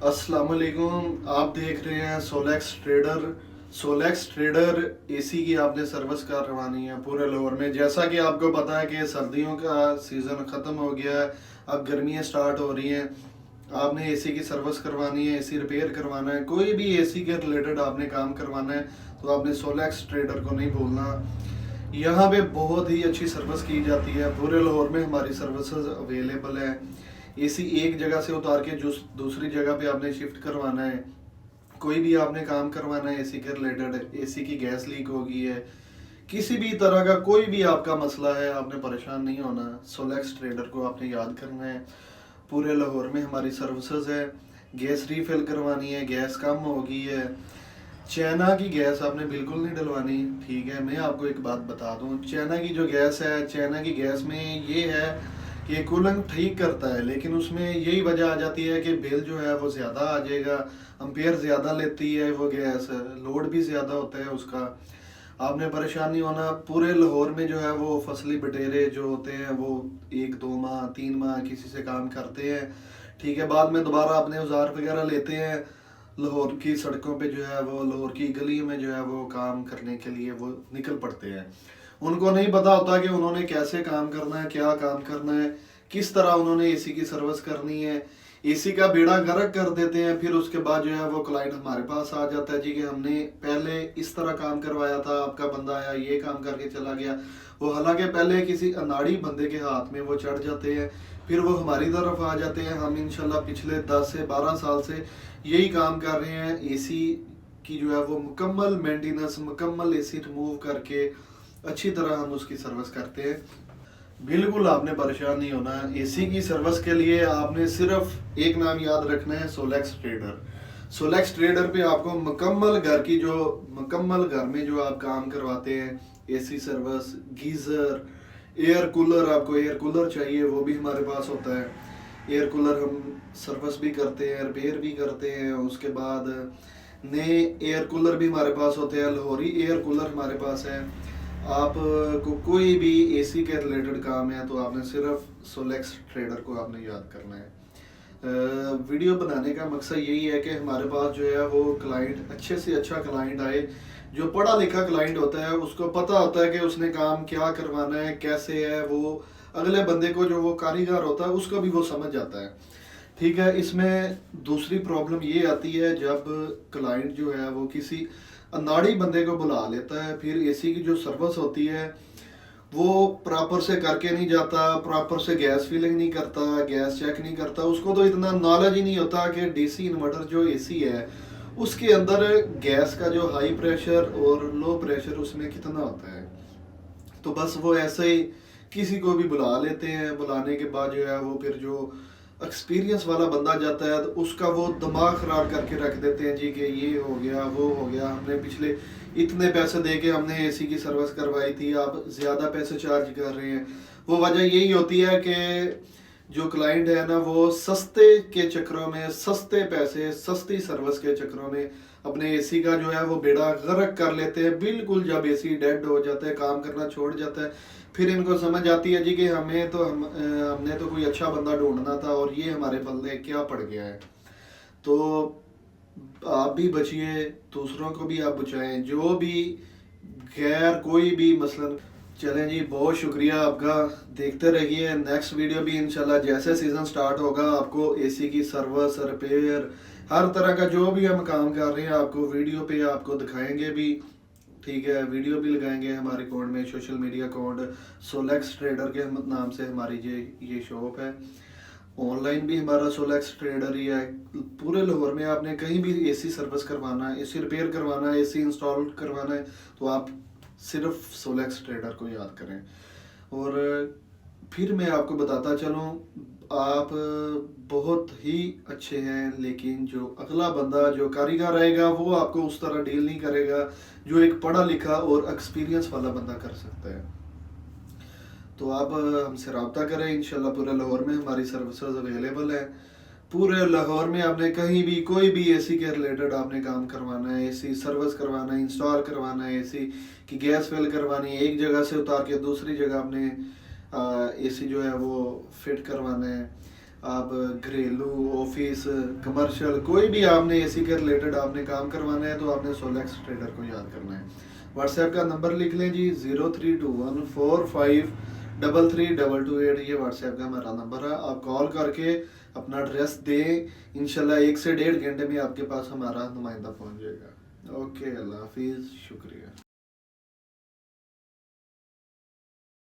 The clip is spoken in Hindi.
अस्सलाम वालेकुम। आप देख रहे हैं Solex trader. Solex trader AC की आपने सर्विस करवानी है पूरे लाहौर में। जैसा कि आपको पता है कि सर्दियों का सीज़न ख़त्म हो गया है, अब गर्मियाँ स्टार्ट हो रही हैं। आपने एसी की सर्विस करवानी है, एसी रिपेयर करवाना है, कोई भी एसी के रिलेटेड आपने काम करवाना है तो आपने सोलेक्स ट्रेडर को नहीं भूलना। यहाँ पे बहुत ही अच्छी सर्विस की जाती है। पूरे लाहौर में हमारी सर्विसेज अवेलेबल है। एसी एक जगह से उतार के जो दूसरी जगह पे आपने शिफ्ट करवाना है, कोई भी आपने काम करवाना है एसी के रिलेटेड, एसी की गैस लीक हो गई है, किसी भी तरह का कोई भी आपका मसला है, आपने परेशान नहीं होना। सोलेक्स ट्रेडर को आपने याद करना है। पूरे लाहौर में हमारी सर्विसेज है। गैस रीफिल करवानी है, गैस कम हो गई है, चाइना की गैस आपने बिल्कुल नहीं डलवानी। ठीक है, मैं आपको एक बात बता दूं, चाइना की जो गैस है, चाइना की गैस में ये है कि कूलिंग ठीक करता है, लेकिन उसमें यही वजह आ जाती है कि बिल जो है वो ज़्यादा आ जाएगा, अम्पेयर ज़्यादा लेती है वो गैस, लोड भी ज़्यादा होता है उसका। आपने परेशान नहीं होना। पूरे लाहौर में जो है वो फसली बटेरे जो होते हैं वो 1 2 माह 3 माह किसी से काम करते हैं। ठीक है, बाद में दोबारा अपने औजार वगैरह लेते हैं, लाहौर की सड़कों पे जो है वो, लाहौर की गली में जो है वो काम करने के लिए वो निकल पड़ते हैं। उनको नहीं पता होता कि उन्होंने कैसे काम करना है, क्या काम करना है, किस तरह उन्होंने एसी की सर्विस करनी है। एसी का बेड़ा गर्क कर देते हैं, फिर उसके बाद जो है वो क्लाइंट हमारे पास आ जाता है जी कि हमने पहले इस तरह काम करवाया था, आपका बंदा आया ये काम करके चला गया। वो हालांकि पहले किसी अनाड़ी बंदे के हाथ में वो चढ़ जाते हैं, फिर वो हमारी तरफ आ जाते हैं। हम इंशाल्लाह पिछले 10 से 12 साल से यही काम कर रहे हैं। एसी की जो है वो मुकम्मल मेंटेनेंस, मुकम्मल एसी रिमूव करके अच्छी तरह हम उसकी सर्विस करते हैं। बिल्कुल आपने परेशान नहीं होना। एसी की सर्विस के लिए आपने सिर्फ एक नाम याद रखना है, सोलेक्स ट्रेडर। सोलेक्स ट्रेडर पे आपको मुकम्मल घर की जो, मुकम्मल घर में जो आप काम करवाते हैं, AC service, geyser, air cooler, आपको एयर कूलर चाहिए वो भी हमारे पास होता है। एयर कूलर हम सर्विस भी करते हैं, रिपेयर भी करते हैं। उसके बाद नए एयर कूलर भी हमारे पास होते हैं, लाहौरी एयर कूलर हमारे पास है। आप को कोई भी एसी के रिलेटेड काम है तो आपने सिर्फ सोलेक्स ट्रेडर को आपने याद करना है। वीडियो बनाने का मकसद यही है कि हमारे पास जो है वो क्लाइंट अच्छे से अच्छा क्लाइंट आए। जो पढ़ा लिखा क्लाइंट होता है उसको पता होता है कि उसने काम क्या करवाना है, कैसे है, वो अगले बंदे को जो वो कारीगर होता है उसको भी वो समझ जाता है। ठीक है, इसमें दूसरी प्रॉब्लम ये आती है जब क्लाइंट जो है वो किसी अनाड़ी बंदे को बुला लेता है, फिर एसी की जो सर्विस होती है वो प्रॉपर से करके नहीं जाता, प्रॉपर से गैस फिलिंग नहीं करता, गैस चेक नहीं करता। उसको तो इतना नॉलेज ही नहीं होता कि डीसी इन्वर्टर जो एसी है उसके अंदर गैस का जो हाई प्रेशर और लो प्रेशर उसमें कितना होता है। तो बस वो ऐसे ही किसी को भी बुला लेते हैं। बुलाने के बाद जो है वो फिर जो एक्सपीरियंस वाला बंदा जाता है तो उसका वो दिमाग ख़राब करके रख देते हैं जी कि ये हो गया वो हो गया, हमने पिछले इतने पैसे दे के हमने एसी की सर्विस करवाई थी, आप ज़्यादा पैसे चार्ज कर रहे हैं। वो वजह यही होती है कि जो क्लाइंट है ना वो सस्ते के चक्करों में, सस्ते पैसे, सस्ती सर्विस के चक्करों में अपने एसी का जो है वो बेड़ा गर्क कर लेते हैं। बिल्कुल जब एसी डेड हो जाता है, काम करना छोड़ जाता है, फिर इनको समझ आती है जी कि हमने तो कोई अच्छा बंदा ढूंढना था और ये हमारे बल्ले क्या पड़ गया है। तो आप भी बचिए, दूसरों को भी आप बचाएं। जो भी गैर कोई भी मसलन, चलें जी, बहुत शुक्रिया आपका। देखते रहिए नेक्स्ट वीडियो भी इंशाल्लाह। जैसे सीज़न स्टार्ट होगा आपको एसी की सर्विस, रिपेयर, हर तरह का जो भी हम काम कर रहे हैं आपको वीडियो पे आपको दिखाएंगे भी। ठीक है, वीडियो भी लगाएंगे हमारे अकाउंट में, social media account Solex trader के नाम से हमारी ये शॉप है। ऑनलाइन भी हमारा सोलेक्स ट्रेडर ही है। पूरे लाहौर में आपने कहीं भी एसी सर्विस करवाना है, एसी रिपेयर करवाना है, एसी इंस्टॉल करवाना है तो आप सिर्फ सोलेक्स ट्रेडर को याद करें। और फिर मैं आपको बताता चलूँ, आप बहुत ही अच्छे हैं, लेकिन जो अगला बंदा जो कारीगर आएगा वो आपको उस तरह डील नहीं करेगा जो एक पढ़ा लिखा और एक्सपीरियंस वाला बंदा कर सकता है। तो आप हमसे रब्ता करें इंशाल्लाह। पूरे लाहौर में हमारी सर्विसेज अवेलेबल है। पूरे लाहौर में आपने कहीं भी कोई भी एसी के रिलेटेड आपने काम करवाना है, एसी सर्विस करवाना है, इंस्टॉल करवाना है, एसी की गैस फिल करवानी है, एक जगह से उतार के दूसरी जगह आपने एसी जो है वो फिट करवाना है, आप घरेलू, ऑफिस, कमर्शियल, कोई भी आपने एसी के रिलेटेड आपने काम करवाना है तो आपने सोलेक्स ट्रेडर को याद करना है। व्हाट्सएप का नंबर लिख लें जी, 032145332228, ये व्हाट्सएप का हमारा नंबर है। आप कॉल करके अपना एड्रेस दें, इंशाल्लाह 1 से 1.5 घंटे में आपके पास हमारा नुमाइंदा पहुंच जाएगा। ओके, अल्लाह हाफिज़, शुक्रिया।